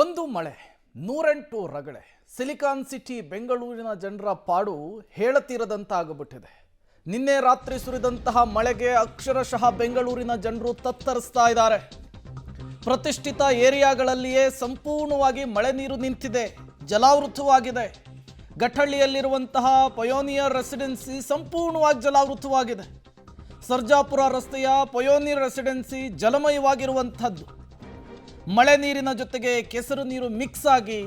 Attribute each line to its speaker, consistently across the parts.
Speaker 1: ಒಂದು ಮಳೆ, ನೂರೆಂಟು ರಗಳೆ. ಸಿಲಿಕಾನ್ ಸಿಟಿ ಬೆಂಗಳೂರಿನ ಜನರ ಪಾಡು ಹೇಳತೀರದಂತಾಗಿಬಿಟ್ಟಿದೆ. ನಿನ್ನೆ ರಾತ್ರಿ ಸುರಿದಂತಹ ಮಳೆಗೆ ಅಕ್ಷರಶಃ ಬೆಂಗಳೂರಿನ ಜನರು ತತ್ತರಿಸ್ತಾ ಇದ್ದಾರೆ. ಪ್ರತಿಷ್ಠಿತ ಏರಿಯಾಗಳಲ್ಲಿಯೇ ಸಂಪೂರ್ಣವಾಗಿ ಮಳೆ ನೀರು ನಿಂತಿದೆ, ಜಲಾವೃತವಾಗಿದೆ. ಘಟ್ಟಹಳ್ಳಿಯಲ್ಲಿರುವಂತಹ ಪಯೋನಿಯರ್ ರೆಸಿಡೆನ್ಸಿ ಸಂಪೂರ್ಣವಾಗಿ ಜಲಾವೃತವಾಗಿದೆ. ಸರ್ಜಾಪುರ ರಸ್ತೆಯ ಪಯೋನಿಯರ್ ರೆಸಿಡೆನ್ಸಿ ಜಲಮಯವಾಗಿರುವಂಥದ್ದು. ಮಳೆ ನೀರಿನ ಜೊತೆಗೆ ಕೆಸರು ನೀರು ಮಿಕ್ಸ್ ಆಗಿ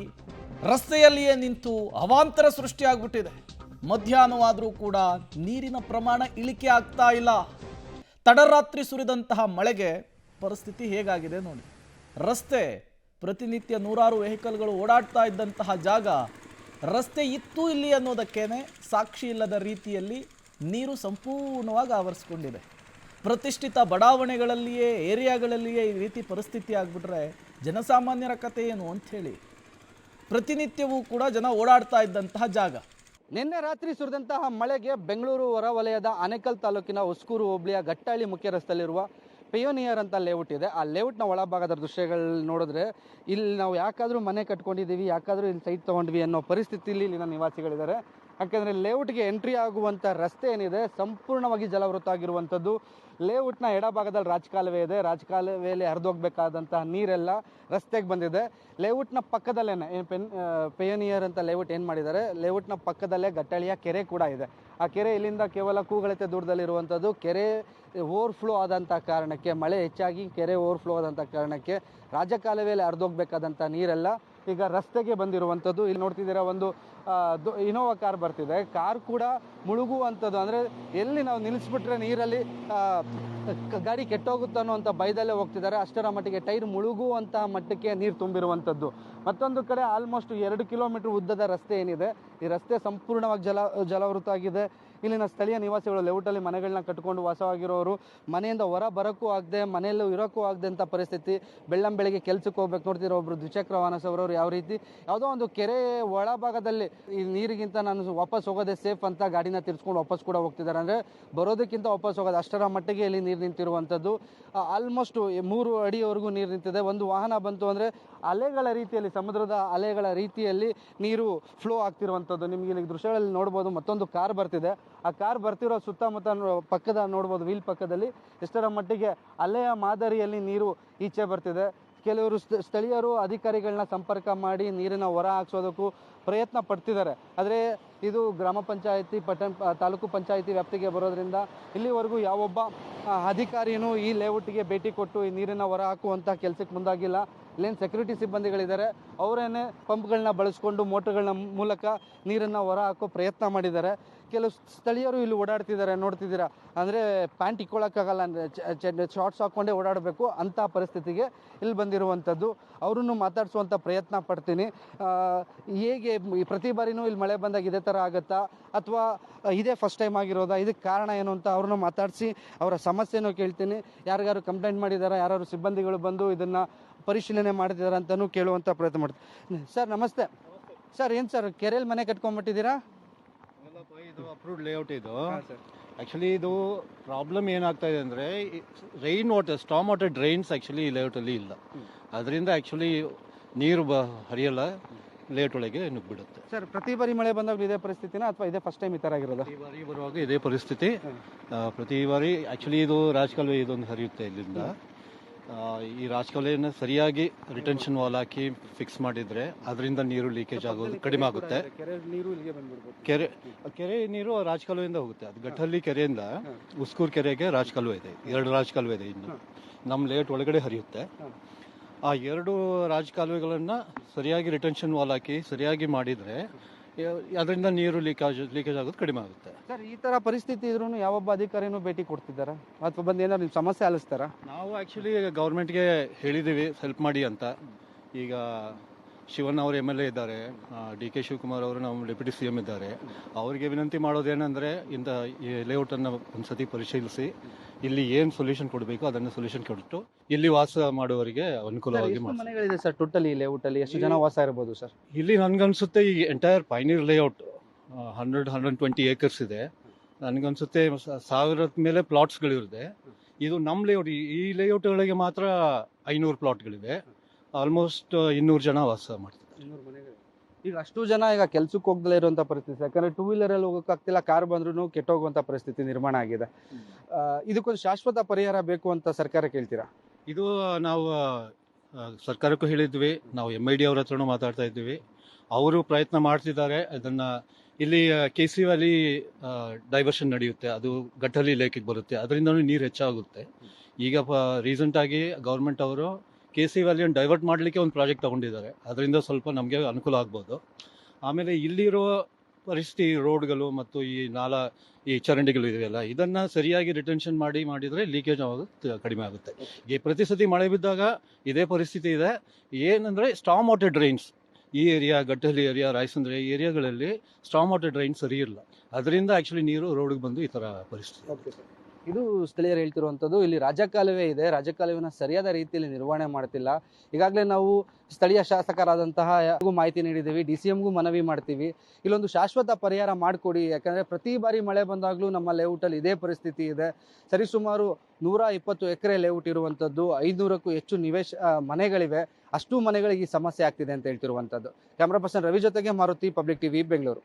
Speaker 1: ರಸ್ತೆಯಲ್ಲಿಯೇ ನಿಂತು ಅವಾಂತರ ಸೃಷ್ಟಿಯಾಗ್ಬಿಟ್ಟಿದೆ. ಮಧ್ಯಾಹ್ನವಾದರೂ ಕೂಡ ನೀರಿನ ಪ್ರಮಾಣ ಇಳಿಕೆ ಆಗ್ತಾ ಇಲ್ಲ. ತಡರಾತ್ರಿ ಸುರಿದಂತಹ ಮಳೆಗೆ ಪರಿಸ್ಥಿತಿ ಹೇಗಾಗಿದೆ ನೋಡಿ. ರಸ್ತೆ ಪ್ರತಿನಿತ್ಯ ನೂರಾರು ವೆಹಿಕಲ್ಗಳು ಓಡಾಡ್ತಾ ಇದ್ದಂತಹ ಜಾಗ ರಸ್ತೆ ಇತ್ತು ಇಲ್ಲಿ ಅನ್ನೋದಕ್ಕೇನೆ ಸಾಕ್ಷಿ ಇಲ್ಲದ ರೀತಿಯಲ್ಲಿ ನೀರು ಸಂಪೂರ್ಣವಾಗಿ ಆವರಿಸ್ಕೊಂಡಿದೆ. ಪ್ರತಿಷ್ಠಿತ ಬಡಾವಣೆಗಳಲ್ಲಿಯೇ ಏರಿಯಾಗಳಲ್ಲಿಯೇ ಈ ರೀತಿ ಪರಿಸ್ಥಿತಿ ಆಗಿಬಿಟ್ರೆ ಜನಸಾಮಾನ್ಯರ ಕಥೆ ಏನು ಅಂಥೇಳಿ. ಪ್ರತಿನಿತ್ಯವೂ ಕೂಡ ಜನ ಓಡಾಡ್ತಾ ಇದ್ದಂತಹ ಜಾಗ.
Speaker 2: ನಿನ್ನೆ ರಾತ್ರಿ ಸುರಿದಂತಹ ಮಳೆಗೆ ಬೆಂಗಳೂರು ಹೊರವಲಯದ ಆನೇಕಲ್ ತಾಲೂಕಿನ ಹೊಸೂರು ಹೋಬಳಿಯ ಘಟ್ಟಹಳ್ಳಿ ಮುಖ್ಯ ರಸ್ತೆಯಲ್ಲಿರುವ ಪಯೋನಿಯರ್ ಅಂತ ಲೇಔಟ್ ಇದೆ. ಆ ಲೇಔಟ್ನ ಒಳಭಾಗದ ದೃಶ್ಯಗಳು ನೋಡಿದ್ರೆ ಇಲ್ಲಿ ನಾವು ಯಾಕಾದರೂ ಮನೆ ಕಟ್ಕೊಂಡಿದ್ದೀವಿ, ಯಾಕಾದರೂ ಇಲ್ಲಿ ಸೈಟ್ ತೊಗೊಂಡ್ವಿ ಅನ್ನೋ ಪರಿಸ್ಥಿತಿಯಲ್ಲಿ ಇಲ್ಲಿನ ನಿವಾಸಿಗಳಿದ್ದಾರೆ. ಯಾಕೆಂದರೆ ಲೇಔಟ್ಗೆ ಎಂಟ್ರಿ ಆಗುವಂಥ ರಸ್ತೆ ಏನಿದೆ ಸಂಪೂರ್ಣವಾಗಿ ಜಲಾವೃತ ಆಗಿರುವಂಥದ್ದು. ಲೇಔಟ್ನ ಎಡಭಾಗದಲ್ಲಿ ರಾಜಕಾಲುವೆ ಇದೆ. ರಾಜಕಾಲುವೆಯಲ್ಲಿ ಹರಿದೋಗ್ಬೇಕಾದಂತಹ ನೀರೆಲ್ಲ ರಸ್ತೆಗೆ ಬಂದಿದೆ. ಲೇಔಟ್ನ ಪಕ್ಕದಲ್ಲೇ ಪಯೋನಿಯರ್ ಅಂತ ಲೇಔಟ್ ಏನು ಮಾಡಿದ್ದಾರೆ, ಲೇಔಟ್ನ ಪಕ್ಕದಲ್ಲೇ ಘಟ್ಟಹಳ್ಳಿಯ ಕೆರೆ ಕೂಡ ಇದೆ. ಆ ಕೆರೆ ಇಲ್ಲಿಂದ ಕೇವಲ ಕೂಗಳತೆ ದೂರದಲ್ಲಿರುವಂಥದ್ದು. ಕೆರೆ ಓವರ್ಫ್ಲೋ ಆದಂಥ ಕಾರಣಕ್ಕೆ, ಮಳೆ ಹೆಚ್ಚಾಗಿ ಕೆರೆ ಓವರ್ಫ್ಲೋ ಆದಂಥ ಕಾರಣಕ್ಕೆ ರಾಜಕಾಲುವೆಯಲ್ಲಿ ಹರಿದೋಗ್ಬೇಕಾದಂಥ ನೀರೆಲ್ಲ ಈಗ ರಸ್ತೆಗೆ ಬಂದಿರುವಂಥದ್ದು. ಇಲ್ಲಿ ನೋಡ್ತಿದ್ದೀರಾ, ಒಂದು ಇನೋವಾ ಕಾರ್ ಬರ್ತಿದೆ. ಕಾರ್ ಕೂಡ ಮುಳುಗುವಂಥದ್ದು, ಅಂದರೆ ಎಲ್ಲಿ ನಾವು ನಿಲ್ಲಿಸ್ಬಿಟ್ರೆ ನೀರಲ್ಲಿ ಗಾಡಿ ಕೆಟ್ಟೋಗುತ್ತೆ ಅನ್ನೋಂಥ ಭಯದಲ್ಲೇ ಹೋಗ್ತಿದ್ದಾರೆ. ಅಷ್ಟರ ಮಟ್ಟಿಗೆ ಟೈರ್ ಮುಳುಗುವಂತಹ ಮಟ್ಟಕ್ಕೆ ನೀರು ತುಂಬಿರುವಂಥದ್ದು. ಮತ್ತೊಂದು ಕಡೆ ಆಲ್ಮೋಸ್ಟ್ 2 ಕಿಲೋಮೀಟರ್ ಉದ್ದದ ರಸ್ತೆ ಏನಿದೆ, ಈ ರಸ್ತೆ ಸಂಪೂರ್ಣವಾಗಿ ಜಲಾವೃತ ಆಗಿದೆ. ಇಲ್ಲಿನ ಸ್ಥಳೀಯ ನಿವಾಸಿಗಳು ಲೇಔಟಲ್ಲಿ ಮನೆಗಳನ್ನ ಕಟ್ಕೊಂಡು ವಾಸವಾಗಿರೋರು ಮನೆಯಿಂದ ಹೊರ ಬರೋಕ್ಕೂ ಆಗದೆ, ಮನೆಯಲ್ಲೂ ಇರೋಕ್ಕೂ ಆಗದೆ ಅಂತ ಪರಿಸ್ಥಿತಿ. ಬೆಳ್ಳಂಬೆಳಿಗ್ಗೆ ಕೆಲ್ಸಕ್ಕೆ ಹೋಗ್ಬೇಕು. ನೋಡ್ತಿರೋ ಒಬ್ಬರು ದ್ವಿಚಕ್ರ ವಾಹನ ಸವರೋರು ಯಾವ ರೀತಿ ಯಾವುದೋ ಒಂದು ಕೆರೆ ಒಳಭಾಗದಲ್ಲಿ ಈ ನೀರಿಗಿಂತ ನಾನು ವಾಪಸ್ ಹೋಗೋದೇ ಸೇಫ್ ಅಂತ ಗಾಡಿನ ತಿರ್ಸ್ಕೊಂಡು ವಾಪಸ್ ಕೂಡ ಹೋಗ್ತಿದ್ದಾರೆ. ಅಂದರೆ ಬರೋದಕ್ಕಿಂತ ವಾಪಸ್ ಹೋಗೋದು, ಅಷ್ಟರ ಮಟ್ಟಿಗೆ ಇಲ್ಲಿ ನೀರು ನಿಂತಿರುವಂಥದ್ದು. ಆಲ್ಮೋಸ್ಟ್ 3 ಅಡಿವರೆಗೂ ನೀರು ನಿಂತಿದೆ. ಒಂದು ವಾಹನ ಬಂತು ಅಂದರೆ ಅಲೆಗಳ ರೀತಿಯಲ್ಲಿ, ಸಮುದ್ರದ ಅಲೆಗಳ ರೀತಿಯಲ್ಲಿ ನೀರು ಫ್ಲೋ ಆಗ್ತಿರುವಂಥದ್ದು. ನಿಮಗೆ ಇಲ್ಲಿ ದೃಶ್ಯಗಳಲ್ಲಿ ನೋಡ್ಬೋದು. ಮತ್ತೊಂದು ಕಾರ್ ಬರ್ತಿದೆ. ಆ ಕಾರ್ ಬರ್ತಿರೋ ಸುತ್ತಮುತ್ತ ಪಕ್ಕದ ನೋಡ್ಬೋದು, ವೀಲ್ ಪಕ್ಕದಲ್ಲಿ ಎಷ್ಟರ ಮಟ್ಟಿಗೆ ಅಲೆಯ ಮಾದರಿಯಲ್ಲಿ ನೀರು ಈಚೆ ಬರ್ತಿದೆ. ಕೆಲವರು ಸ್ಥಳೀಯರು ಅಧಿಕಾರಿಗಳನ್ನ ಸಂಪರ್ಕ ಮಾಡಿ ನೀರನ್ನು ಹೊರ ಹಾಕ್ಸೋದಕ್ಕೂ ಪ್ರಯತ್ನ ಪಡ್ತಿದ್ದಾರೆ. ಆದರೆ ಇದು ಗ್ರಾಮ ಪಂಚಾಯಿತಿ ತಾಲೂಕು ಪಂಚಾಯಿತಿ ವ್ಯಾಪ್ತಿಗೆ ಬರೋದ್ರಿಂದ ಇಲ್ಲಿವರೆಗೂ ಯಾವೊಬ್ಬ ಅಧಿಕಾರಿಯೂ ಈ ಲೇಔಟ್ಗೆ ಭೇಟಿ ಕೊಟ್ಟು ಈ ನೀರನ್ನು ಹೊರ ಹಾಕುವಂಥ ಕೆಲಸಕ್ಕೆ ಮುಂದಾಗಿಲ್ಲ. ಇಲ್ಲೇನು ಸೆಕ್ಯೂರಿಟಿ ಸಿಬ್ಬಂದಿಗಳಿದ್ದಾರೆ, ಅವರೇನೆ ಪಂಪ್ಗಳನ್ನ ಬಳಸ್ಕೊಂಡು ಮೋಟರ್ಗಳನ್ನ ಮೂಲಕ ನೀರನ್ನು ಹೊರ ಹಾಕೋ ಪ್ರಯತ್ನ ಮಾಡಿದ್ದಾರೆ. ಕೆಲವು ಸ್ಥಳೀಯರು ಇಲ್ಲಿ ಓಡಾಡ್ತಿದ್ದಾರೆ, ನೋಡ್ತಿದ್ದೀರಾ. ಅಂದರೆ ಪ್ಯಾಂಟ್ ಇಕ್ಕೊಳ್ಳೋಕ್ಕಾಗಲ್ಲ, ಅಂದರೆ ಶಾರ್ಟ್ಸ್ ಹಾಕ್ಕೊಂಡೇ ಓಡಾಡಬೇಕು ಅಂಥ ಪರಿಸ್ಥಿತಿಗೆ ಇಲ್ಲಿ ಬಂದಿರುವಂಥದ್ದು. ಅವರನ್ನು ಮಾತಾಡಿಸುವಂಥ ಪ್ರಯತ್ನ ಪಡ್ತೀನಿ. ಹೇಗೆ ಪ್ರತಿ ಬಾರಿನೂ ಇಲ್ಲಿ ಮಳೆ ಬಂದಾಗ ಇದೇ ಥರ ಆಗುತ್ತಾ, ಅಥವಾ ಇದೇ ಫಸ್ಟ್ ಟೈಮ್ ಆಗಿರೋದಾ, ಇದಕ್ಕೆ ಕಾರಣ ಏನು ಅಂತ ಅವ್ರನ್ನ ಮಾತಾಡಿಸಿ ಅವರ ಸಮಸ್ಯೆನೂ ಕೇಳ್ತೀನಿ. ಯಾರಿಗಾರು ಕಂಪ್ಲೇಂಟ್ ಮಾಡಿದ್ದಾರೆ, ಯಾರು ಸಿಬ್ಬಂದಿಗಳು ಬಂದು ಇದನ್ನು ಪರಿಶೀಲನೆ ಮಾಡಿದ್ದಾರೆ ಅಂತಲೂ ಕೇಳುವಂಥ ಪ್ರಯತ್ನ ಮಾಡ್ತೀನಿ. ಸರ್ ನಮಸ್ತೆ. ಸರ್ ಏನು ಸರ್ ಕೆರೆಯಲ್ಲಿ ಮನೆ ಕಟ್ಕೊಂಡ್ಬಿಟ್ಟಿದ್ದೀರಾ?
Speaker 3: ಇದು ಅಪ್ರೂವ್ಡ್ ಲೇಔಟ್ ಇದು. ಆ್ಯಕ್ಚುಲಿ ಇದು ಪ್ರಾಬ್ಲಮ್ ಏನಾಗ್ತಾ ಇದೆ ಅಂದರೆ, rain water, storm water drains actually ಈ ಲೇಔಟಲ್ಲಿ ಇಲ್ಲ. ಅದರಿಂದ ಆ್ಯಕ್ಚುಲಿ ನೀರು ಹರಿಯಲ್ಲ, ಲೇಔಟ್ ಒಳಗೆ ನುಗ್ಗಿಬಿಡುತ್ತೆ.
Speaker 2: ಸರ್ ಪ್ರತಿ ಬಾರಿ ಮಳೆ ಬಂದಾಗ ಇದೇ ಪರಿಸ್ಥಿತಿನ, ಅಥವಾ ಇದೇ ಫಸ್ಟ್ ಟೈಮ್ ಈ ಥರ ಆಗಿರೋದು?
Speaker 3: ಪ್ರತಿ ಬಾರಿ ಬರುವಾಗ ಇದೇ ಪರಿಸ್ಥಿತಿ. ಪ್ರತಿ ಬಾರಿ ಆ್ಯಕ್ಚುಲಿ ಇದು ರಾಜಕಾಲುವೆ ಇದೊಂದು ಹರಿಯುತ್ತೆ ಇಲ್ಲಿಂದ. ಈ ರಾಜಕಾಲುವೆಯನ್ನು ಸರಿಯಾಗಿ ರಿಟೆನ್ಷನ್ ವಾಲ್ ಹಾಕಿ ಫಿಕ್ಸ್ ಮಾಡಿದರೆ ಅದರಿಂದ ನೀರು ಲೀಕೇಜ್ ಆಗೋದು ಕಡಿಮೆ ಆಗುತ್ತೆ. ಕೆರೆ ನೀರು ರಾಜಕಾಲುವೆಯಿಂದ ಹೋಗುತ್ತೆ. ಅದು ಘಟ್ಟಹಳ್ಳಿ ಕೆರೆಯಿಂದ ಉಸ್ಕೂರು ಕೆರೆಗೆ ರಾಜಕಾಲುವೆ ಇದೆ. 2 ರಾಜಕಾಲುವೆ ಇದೆ. ಇನ್ನು ನಮ್ಮ ಲೇಔಟ್ ಒಳಗಡೆ ಹರಿಯುತ್ತೆ. ಆ 2 ರಾಜಕಾಲುವೆಗಳನ್ನು ಸರಿಯಾಗಿ ರಿಟೆನ್ಷನ್ ವಾಲ್ ಹಾಕಿ ಸರಿಯಾಗಿ ಮಾಡಿದರೆ ಅದರಿಂದ ನೀರು ಲೀಕೇಜ್ ಆಗೋದು ಕಡಿಮೆ ಆಗುತ್ತೆ.
Speaker 2: ಸರ್ ಈ ಥರ ಪರಿಸ್ಥಿತಿ ಇದ್ರೂ ಯಾವೊಬ್ಬ ಅಧಿಕಾರಿನೂ ಭೇಟಿ ಕೊಡ್ತಿದ್ದಾರಾ, ಅಥವಾ ಬಂದು ಏನಾದ್ರು ನಿಮ್ಮ ಸಮಸ್ಯೆ ಆಲಿಸ್ತಾರಾ?
Speaker 3: ನಾವು ಆ್ಯಕ್ಚುಲಿ ಗೌರ್ಮೆಂಟ್ಗೆ ಹೇಳಿದ್ದೀವಿ ಹೆಲ್ಪ್ ಮಾಡಿ ಅಂತ. ಈಗ ಶಿವಣ್ಣ ಅವರು MLA ಇದ್ದಾರೆ, DK ಶಿವಕುಮಾರ್ ಅವರು ನಮ್ಮ ಡೆಪ್ಯೂಟಿ CM ಇದ್ದಾರೆ. ಅವರಿಗೆ ವಿನಂತಿ ಮಾಡೋದೇನೆಂದರೆ, ಇಂಥ ಈ ಲೇಔಟನ್ನು ಒಂದ್ಸತಿ ಪರಿಶೀಲಿಸಿ ಇಲ್ಲಿ ಏನು ಸೊಲ್ಯೂಷನ್ ಕೊಡಬೇಕು ಅದನ್ನು ಸೊಲ್ಯೂಷನ್ ಕೊಟ್ಟು ಇಲ್ಲಿ ವಾಸ ಮಾಡುವವರಿಗೆ ಅನುಕೂಲವಾಗಿ ಮಾಡಿ.
Speaker 2: ಮನೆಗಳಿದೆ ಸರ್ ಟೋಟಲ್ ಈ ಲೇಔಟಲ್ಲಿ? ಎಷ್ಟು ಜನ ವಾಸ ಇರ್ಬೋದು ಸರ್
Speaker 3: ಇಲ್ಲಿ? ನನಗನ್ಸುತ್ತೆ ಈ ಎಂಟೈರ್ ಪೈನೀರ್ ಲೇಔಟ್ 120 ಏಕರ್ಸ್ ಇದೆ. ನನಗನ್ಸುತ್ತೆ 1000 ಮೇಲೆ ಪ್ಲಾಟ್ಸ್ಗಳಿರುತ್ತೆ. ಇದು ನಮ್ಮ ಲೇಔಟ್. ಈ ಲೇಔಟ್ಗಳಿಗೆ ಮಾತ್ರ 500 ಪ್ಲಾಟ್ಗಳಿವೆ. ಆಲ್ಮೋಸ್ಟ್ 200 ಜನ ವಾಸ ಮಾಡ್ತಿದ್ದಾರೆ.
Speaker 2: ಈಗ ಅಷ್ಟು ಜನ ಈಗ ಕೆಲ್ಸಕ್ಕೆ ಹೋಗ್ದಲೇ ಇರುವಂತ ಪರಿಸ್ಥಿತಿ, ಯಾಕಂದ್ರೆ ಟೂ ವೀಲರ್ ಅಲ್ಲಿ ಹೋಗೋಕ್ಕಾಗ್ತಿಲ್ಲ, ಕಾರ್ ಬಂದ್ರೂ ಕೆಟ್ಟೋಗುವಂತ ಪರಿಸ್ಥಿತಿ ನಿರ್ಮಾಣ ಆಗಿದೆ. ಇದಕ್ಕೊಂದು ಶಾಶ್ವತ ಪರಿಹಾರ ಬೇಕು ಅಂತ ಸರ್ಕಾರ ಕೇಳ್ತೀರಾ?
Speaker 3: ಇದು ನಾವು ಸರ್ಕಾರಕ್ಕೂ ಹೇಳಿದ್ವಿ, ನಾವು MID ಅವ್ರ ಹತ್ರನೂ ಮಾತಾಡ್ತಾ ಇದ್ವಿ. ಅವರು ಪ್ರಯತ್ನ ಮಾಡ್ತಿದ್ದಾರೆ. ಅದನ್ನ ಇಲ್ಲಿ KC ವ್ಯಾಲಿ ಡೈವರ್ಷನ್ ನಡೆಯುತ್ತೆ, ಅದು ಗಟ್ಟಲಿ ಲೇಕಿಗೆ ಬರುತ್ತೆ, ಅದರಿಂದನೂ ನೀರು ಹೆಚ್ಚಾಗುತ್ತೆ. ಈಗ ರೀಸೆಂಟ್ ಆಗಿ ಗೌರ್ಮೆಂಟ್ ಅವರು KC ವ್ಯಾಲಿಯನ್ನು ಡೈವರ್ಟ್ ಮಾಡಲಿಕ್ಕೆ ಒಂದು ಪ್ರಾಜೆಕ್ಟ್ ತಗೊಂಡಿದ್ದಾರೆ, ಅದರಿಂದ ಸ್ವಲ್ಪ ನಮಗೆ ಅನುಕೂಲ ಆಗ್ಬೋದು. ಆಮೇಲೆ ಇಲ್ಲಿರೋ ಪರಿಸ್ಥಿತಿ, ರೋಡ್ಗಳು ಮತ್ತು ಈ ಚರಂಡಿಗಳು ಇದೆಯಲ್ಲ, ಇದನ್ನ ಸರಿಯಾಗಿ ರಿಟೆನ್ಷನ್ ಮಾಡಿದ್ರೆ ಲೀಕೇಜ್ ಆಗೋದು ಕಡಿಮೆ ಆಗುತ್ತೆ. ಈ ಪ್ರತಿ ಸತಿ ಮಳೆ ಬಿದ್ದಾಗ ಇದೇ ಪರಿಸ್ಥಿತಿ ಇದೆ. ಏನಂದ್ರೆ ಸ್ಟಾರ್ಮ್ ವಾಟರ್ ಡ್ರೈನ್ಸ್ ಈ ಏರಿಯಾ, ಗಟ್ಟಲಿ ಏರಿಯಾ, ರಾಯಸಂದ್ರ ಏರಿಯಾಗಳಲ್ಲಿ ಸ್ಟಾರ್ಮ್ ವಾಟರ್ ಡ್ರೈನ್ ಸರಿ ಇಲ್ಲ, ಅದರಿಂದ ಆಕ್ಚುಲಿ ನೀರು ರೋಡ್ಗೆ ಬಂದು ಈ ತರ ಪರಿಸ್ಥಿತಿ.
Speaker 2: ಇದು ಸ್ಥಳೀಯರು ಹೇಳ್ತಿರುವಂಥದ್ದು. ಇಲ್ಲಿ ರಾಜಕಾಲುವೆ ಇದೆ, ರಾಜಕಾಲುವೆನ ಸರಿಯಾದ ರೀತಿಯಲ್ಲಿ ನಿರ್ವಹಣೆ ಮಾಡ್ತಿಲ್ಲ. ಈಗಾಗಲೇ ನಾವು ಸ್ಥಳೀಯ ಶಾಸಕರಾದಂತಹ ಮಾಹಿತಿ ನೀಡಿದ್ದೀವಿ, DCMಗೂ ಮನವಿ ಮಾಡ್ತೀವಿ, ಇಲ್ಲೊಂದು ಶಾಶ್ವತ ಪರಿಹಾರ ಮಾಡಿಕೊಡಿ. ಯಾಕಂದರೆ ಪ್ರತಿ ಬಾರಿ ಮಳೆ ಬಂದಾಗಲೂ ನಮ್ಮ ಲೇಔಟಲ್ಲಿ ಇದೇ ಪರಿಸ್ಥಿತಿ ಇದೆ. ಸರಿಸುಮಾರು 120 ಎಕರೆ ಲೇಔಟ್ ಇರುವಂಥದ್ದು, 500ಕ್ಕೂ ಹೆಚ್ಚು ಮನೆಗಳಿವೆ. ಅಷ್ಟು ಮನೆಗಳಿಗೆ ಈ ಸಮಸ್ಯೆ ಆಗ್ತಿದೆ ಅಂತ ಹೇಳ್ತಿರುವಂಥದ್ದು. ಕ್ಯಾಮ್ರಾ ಪರ್ಸನ್ ರವಿ ಜೊತೆಗೆ ಮಾರುತಿ, ಪಬ್ಲಿಕ್ TV, ಬೆಂಗಳೂರು.